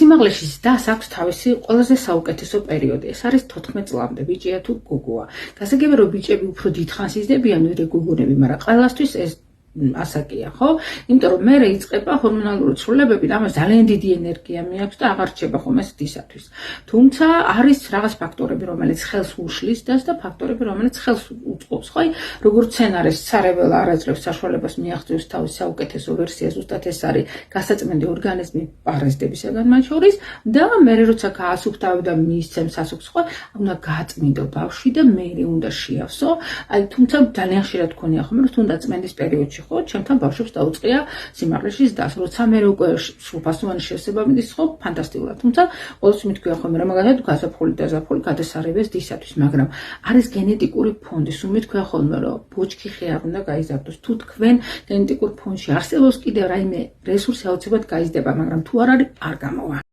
სიმაღლეში ზრდას აქვს თავისი ყველაზე საუკეთესო პერიოდი. ეს არის 14 წლამდე, ბიჭია თუ გოგოა. გასაგებია, რომ ბიჭები უფრო დიდხანს იზრდებიან, ვიდრე გოგონები, მაგრამ ყველასთვის ეს ასაკია, ხო? იმიტომ რომ მერე იწყება ჰორმონალური ცვლილებები და ამას ძალიან დიდი ენერგია მიაქვს და აღარ რჩება ხომ ეს დისათვის. თუმცა არის რაღაც ფაქტორები, რომელიც ხელს უშლის დას და ფაქტორები, რომელიც ხელს უწყობს, ხო? როგორც სცენარის სარეველა არაძლევს საშუალებას მიაღწევს თავის საუკეთესო ვერსიას, ზუსტად ეს არის გასაწმენდი ორგანიზმი პარაზიტებისაგან მათ შორის და მერე როცა გაასუფთავებ და მიისცემს ასუქს, ხო? უნდა გააწმინდო ბავშვი და მერე უნდა შეავსო. აი, თუმცა ძალიან ხშირად გქონია ხომ, რომ თუნდაც წმენდის პერიოდში ხო, ჩემთან ბავშვებს დაუწყია სიმაღლეში ზრდას, როცა მე უკვე სრულფასოვანი შევსება მიდის, ხო, ფანტასტიკურად. თუმცა ყოველთვის მithქვია ხოლმე, რომ მაგალითად გაზაფხული და ზაფხული გადასარევეს დისათვის, მაგრამ არის გენეტიკური ფონდი. სულ მithქვია ხოლმე, რომ ბოჭკი ხე არ უნდა გაიზარდოს. თუ თქვენ გენეტიკურ ფონდში არსებობს კიდევ რაიმე რესურსი, აუცილებლად გაიზრდება, მაგრამ თუ არ არის, არ გამოვა.